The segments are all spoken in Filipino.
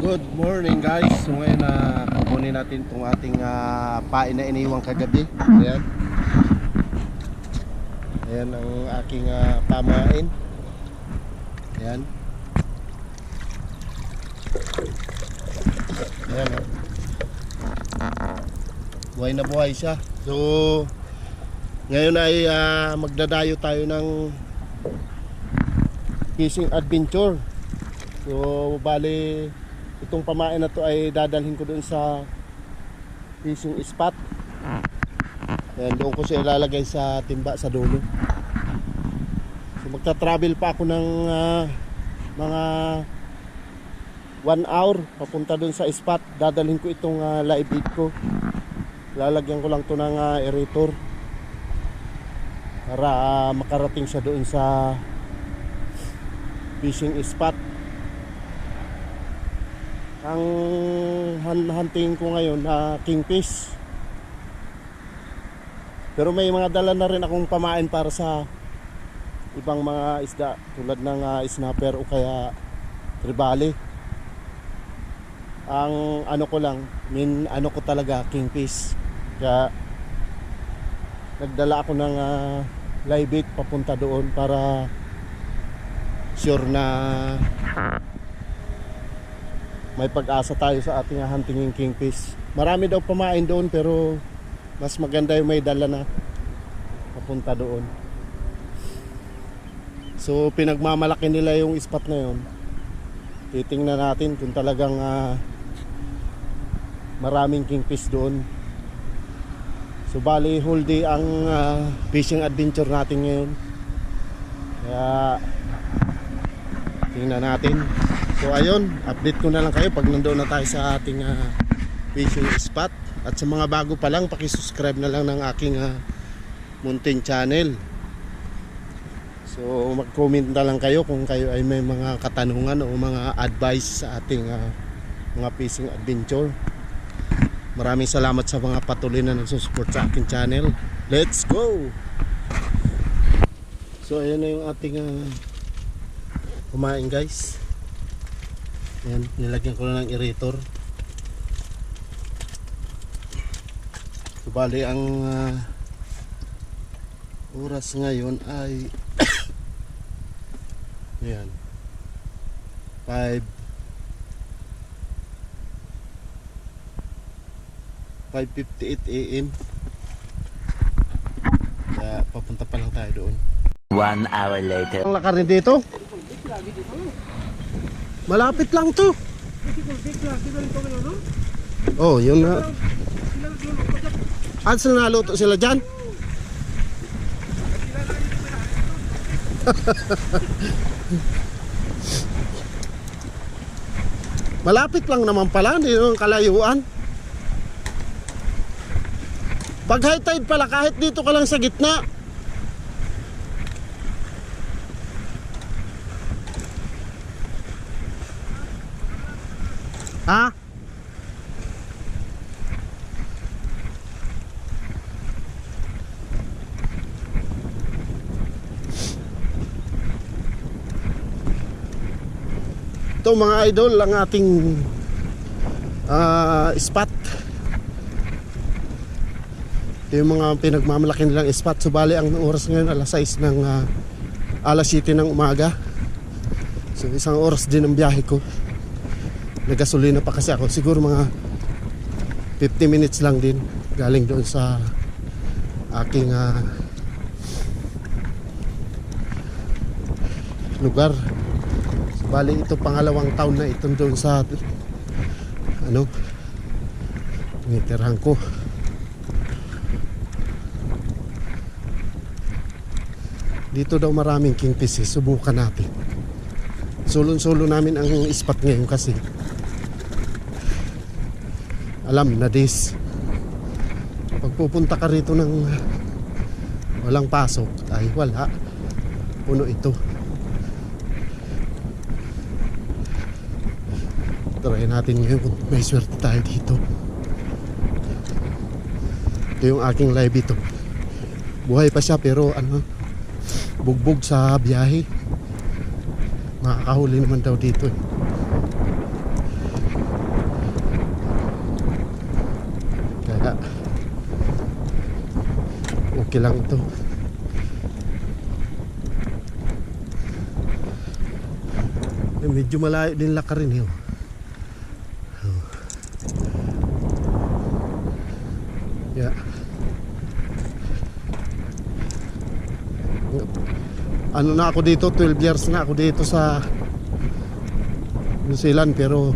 Good morning guys. So ngayon kukunin natin itong ating pain na iniwang kagabi. Ayan. Ayan ang aking pamain. Ayan. Ayan buhay na buhay siya. So ngayon ay magdadayo tayo ng fishing adventure. So bali itong pamain na to ay dadalhin ko doon sa fishing spot. Ayan, doon ko siya ilalagay sa timba sa dulo. So magta-travel pa ako ng mga 1 hour papunta doon sa spot. Dadalhin ko itong live bait ko. Lalagyan ko lang to ng aerator para makarating siya doon sa fishing spot. Ang hunting ko ngayon kingfish. Pero may mga dala na rin akong pamain para sa ibang mga isda tulad ng snapper o kaya trevally. Ang ano ko lang, ano ko talaga kingfish. Kaya nagdala ako ng live bait papunta doon para sure na may pag-asa tayo sa ating huntingin kingfish. Marami daw pamain doon pero mas maganda yung may dala na papunta doon. So pinagmamalaki nila yung spot na yun. Titingnan natin kung talagang maraming kingfish doon. So bali whole day ang fishing adventure natin ngayon. Kaya tingnan natin. So ayun, update ko na lang kayo pag nandoon na tayo sa ating fishing spot. At sa mga bago pa lang, paki-subscribe na lang ng aking mountain channel. So mag-comment na lang kayo kung kayo ay may mga katanungan o mga advice sa ating mga fishing adventure. Maraming salamat sa mga patuloy na nagsusupport sa aking channel. Let's go! So ayan na yung ating kumain guys. Ayan, nilagyan ko na ng aerator. So bali ang oras ngayon ay ayan 5:58 AM. Kaya papunta pa lang tayo doon. 1 hour later. Ang lakarin dito? Malapit lang to. Oh, yun na. At sila naluto sila dyan? Malapit lang naman pala, hindi yung kalayuan. Pag high tide pala, kahit dito ka lang sa gitna. Ha? Ito mga idol ang ating spot. Ito yung mga pinagmamalaki nilang spot. So bali ang oras ngayon alas 6 ng alas 7 ng umaga. So isang oras din ang biyahe ko. Nagasolina pa kasi ako. Siguro mga 50 minutes lang din galing doon sa aking lugar. So, bali ito pangalawang taon na ito doon sa tinitirahan ko. Dito daw maraming kingfish. Subukan natin. Solo namin ang spot ngayon kasi alam na this. Pag pupunta ka rito ng walang pasok ay wala, puno ito. Try natin ngayon kung may swerte tayo dito. Ito yung aking live ito. Buhay pa siya pero bugbog sa biyahe. Makakahuli naman daw dito Okay lang ito. Medyo malayo din lakarin yun. Yeah. Ano na ako dito, 12 years na ako dito sa New Zealand, pero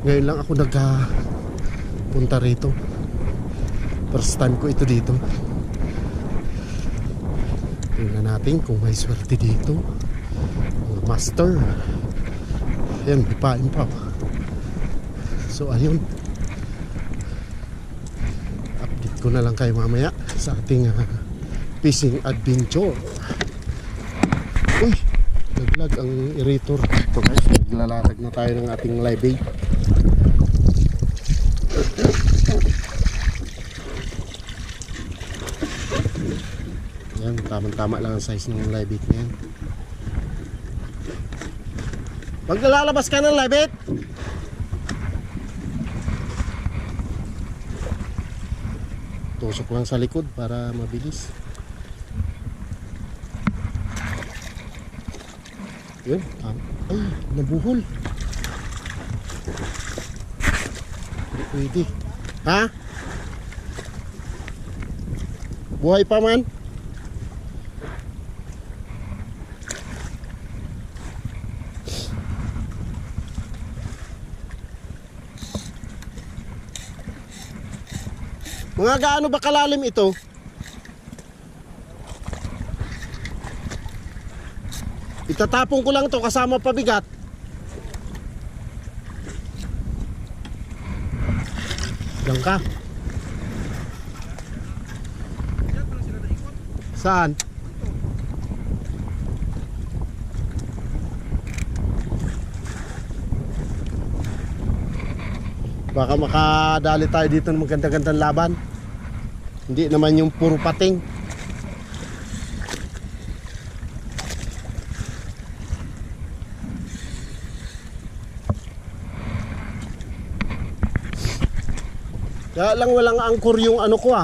ngayon lang ako nagpunta rito. First time ko ito dito. Tingnan natin kung may swerte dito. Master. Ayan, ipain pa. So ayun, update ko na lang kayo mamaya sa ating fishing adventure. Uy, naglag ang aerator. Ito guys, naglalatag na tayo ng ating live bait. Yan, tamang-tama lang ang size ng live bait na yan. Pag nalalabas ka ng live bait, tusok lang sa likod para mabilis. Yun, ay, nabuhol. Hindi pwede. Ha? Buhay pa man? Mga gaano ba kalalim ito? Itatapon ko lang to kasama pabigat. Diyan ka. Saan? Baka makadali tayo dito ng maganda-gandang laban. Hindi naman yung puro pating. Kaya lang walang angkor yung ano ko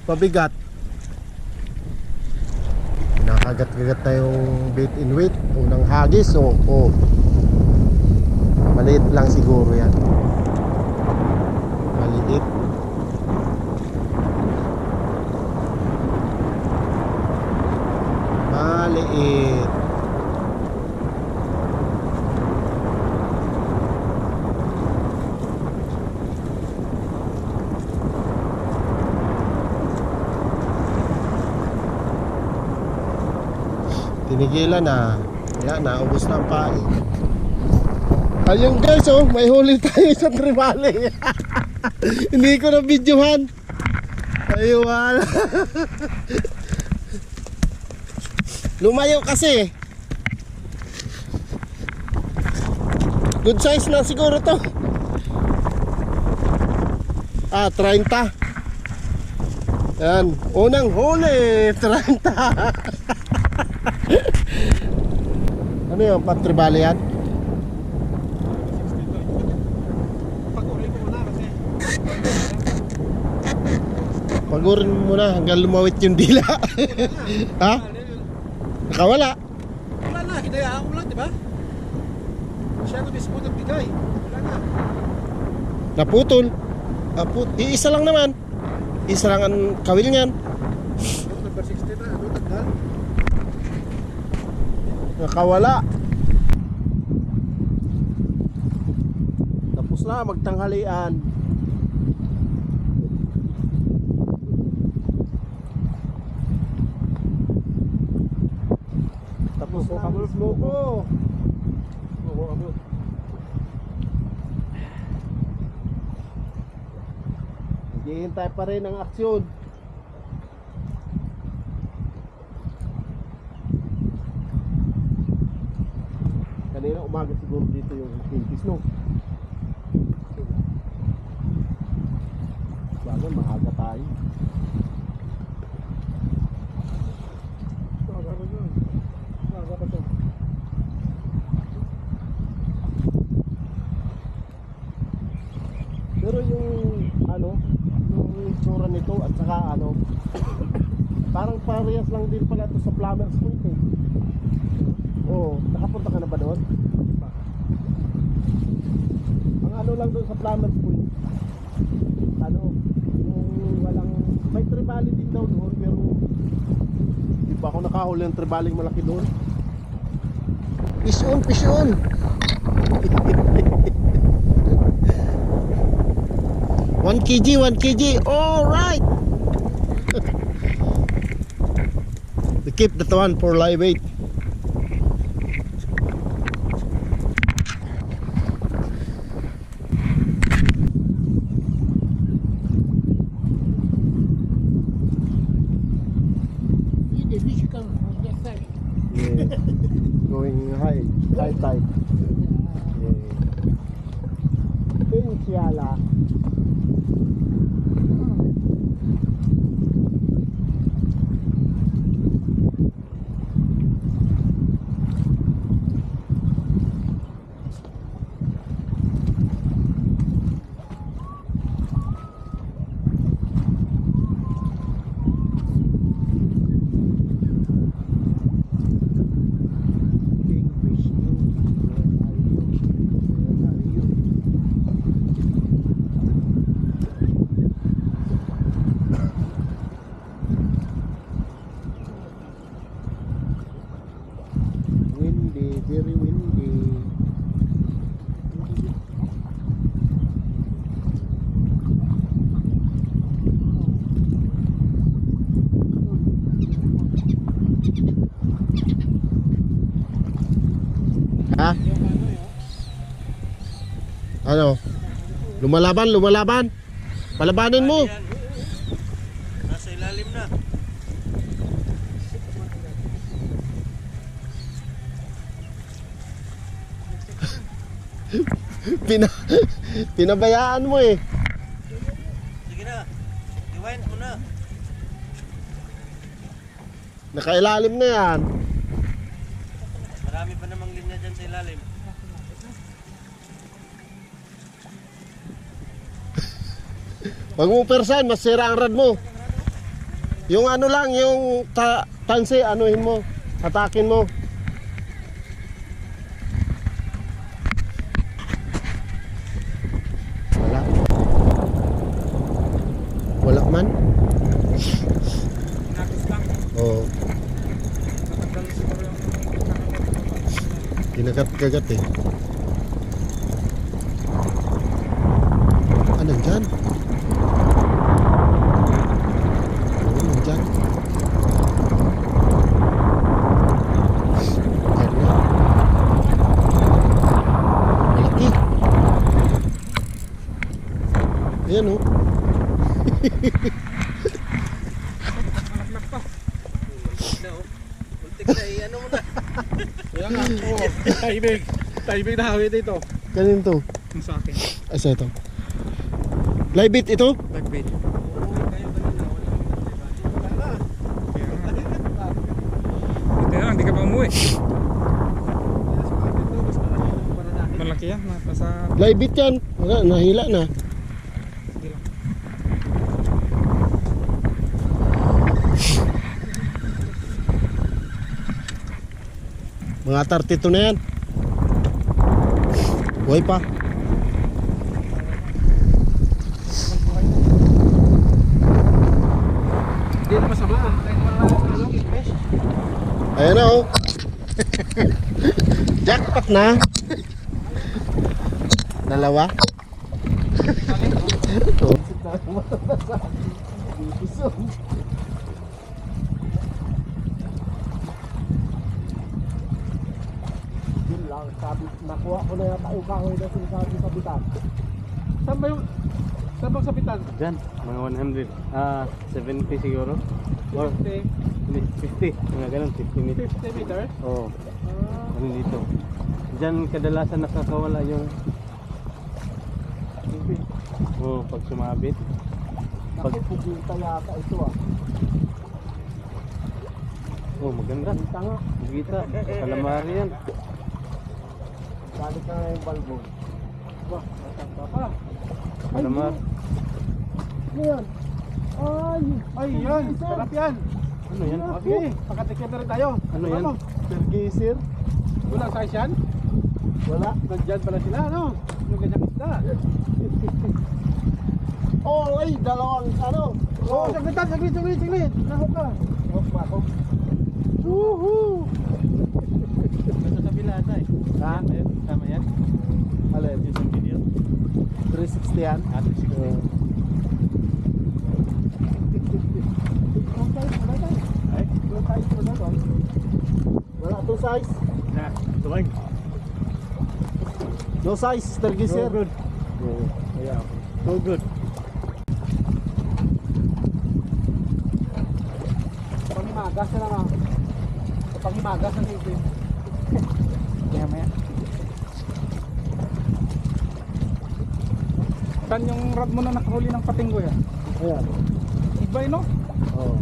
pabigat. Nakagat-gagat na yung bait in weight. Unang hagis maliit lang siguro yan. Maliit. Maliit. Tinigilan na. Yan, naubos na ang pain. Ayun guys, may huli tayo sa tribali. Hindi ko na videohan. Ayun. Lumayo kasi. Good size na siguro to. 30. Yan, unang huli, 30. Ano yun, pang-tribali yan? Pagurin mo muna hanggang lumawit yung dila. Ha? Nakawala. Wala na, hinayaan mo lang, di ba? Siya na mismo nagbigay. Wala na. Naputol. Iisa lang naman. Isa lang ang kawil niyan. Number 16 na, tagdal. Nakawala. Tapos na magtanghalian. Tapos na ang smoke. Hihintay pa rin ang aksyon. Kanina umaga siguro dito yung pintis, no? Bago maaga tayo. Pero yung itsura nito at saka ano, parang parehas lang din pala ito sa Plumbers Point eh. Oo, nakapunta ka na ba doon? Ang ano lang doon sa Plumbers Point, ano, yung walang, may tribali din daw doon pero di pa ako nakahuli ng tribaling malaki doon. Fish on, fish on! 1 kg, 1 kg. All right. We keep that one for live weight. Yeah. Going high tide. Yeah. Inshallah. Windy, very windy. Ha? Ano? Lumalaban, lumalaban. Palabanin mo. Nasa ilalim na. Pinabayaan mo eh. Sige na. Rewind mo na. Nakailalim na yan. Marami pa namang linya dyan sa ilalim. Pag mo persan, masira ang rad mo. Yung ano lang, yung tansi, anuhin mo. Atakin mo. Wala. Wala man. Oo. Kinagat-kagat eh. Anong dyan? Anong dyan? Dyan na. Malaki. Ayan o. Ultik na ano mo na. Kaya nga, oo. Taibig na hawit ito. Kanin to? Yung sa akin. Asa ito? Live bait ito? Tagbait. Ito lang, hindi ka pa umuwi. Malaki yan, nasa... Live bait yan. Wala, nahila na. Sige lang. Mga 32 na yan. Buhay pa. Hindi na masama. Kahit wala fish. Ayan na oh. Jackpot na. Dalawa. Yun lang, sabi, nakuha ko na yata yung kahoy na sinasabi sa bitan. Saan ba yung... Saan bang sapitan? Diyan, mga 100, 70 siguro. Or 50 50, mga ganun, 50 meters. meters? Oo, ano dito. Diyan kadalasan nakakawala yung pag sumabit. Pag pugita yata ito ah. Maganda. Pugita nga. Bugita, calamari yan. Balik ka nga yung balbo. Wah, matanda pa. Calamar. Ano yan? Ay, yan. Sarap yan. Ano yan? Okay, pakatikim na rin tayo. Ano yan? Stergizer. Walang size yan? Wala. Nandyan pala sila, ano? Yung ganyang isda. Oh, ay, dalawang ano. Oh, saglit. Nahok ka. Hop pa ako. Woohoo! Nasa kabila tayo. Ha? Tama yan? Alin? Yung sa video? 360 yan. Ah, 360. Ay, Wala itong size. na, tuwag. No size, Stergizer. No good. Kaya ako. No good. Pangimagas na lang ah. Pangimagas na dito. Kaya maya. Saan yung rod mo na nakahuli ng patinggo yan? Ayan. Ibay no? Oh.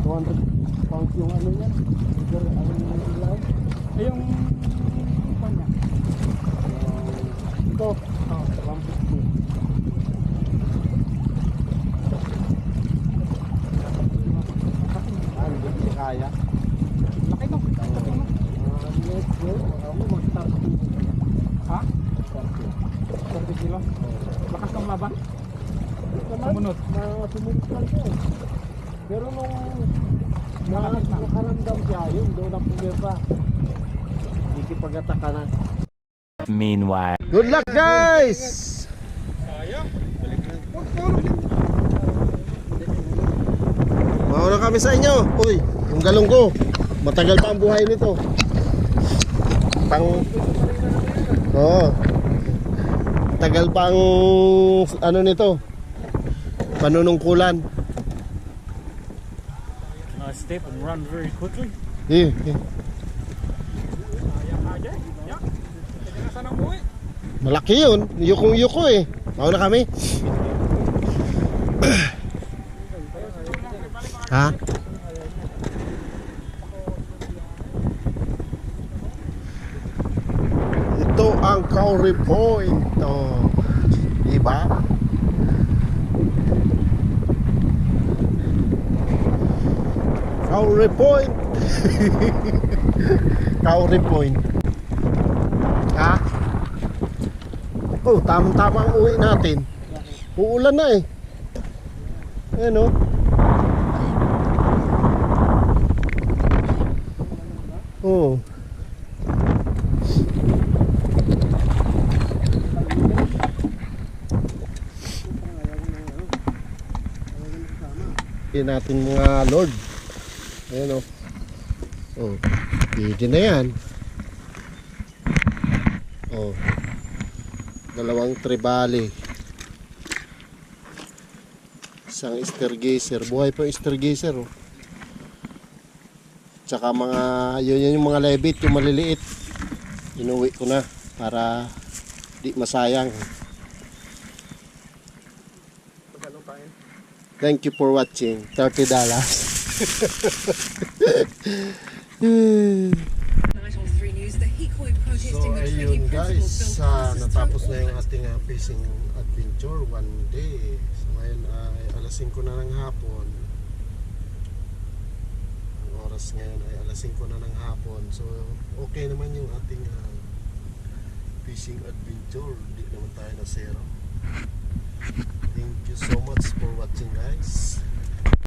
200 pounds yung ano yan. Ano yung ilaw? Eh yung kanya. Ito. Oh. 150. Ah, hindi ko kaya. Laki no? Laki no? Let's go. Ako mag-start. Ha? Start yun. 30 kilo? Lakas ng laban? Naman, Sumunod. sumunod lang siya. Pero nung nakaramdam siya, yun, doon ang pumirpa. Ikipag-ataka na. Meanwhile. Good luck, guys! Mauna kami sa inyo. Uy, yung galong ko. Matagal pa ang buhay nito. Oo. Tagal pa ang ano nito. Panunungkulan. Step and run very quickly. Eh. Malaki yun. Yukong-yuko eh. Mauna kami. Ha? Ito ang Kauri Point. Oh. Diba? Kauri Point. Kauri Point. Ha? Oh, tamang-tama ang uwi natin. Uulan na eh. Ayan oh. Oh. Yan natin mga lord. Ayan oh. Oh. Pwede na yan. Oh. Dalawang tribali. Isang stergizer. Buhay pa yung stergizer oh. Tsaka mga yun yung mga lebit, yung maliliit. Inuwi ko na para di masayang. Thank you for watching. $30. So ayun guys, natapos na yung ating fishing adventure one day. So ngayon ay alas 5 na ng hapon. Ang oras ngayon ay alas 5 na ng hapon. So okay naman yung ating fishing adventure. Hindi naman tayo na zero. Thank you so much for watching guys.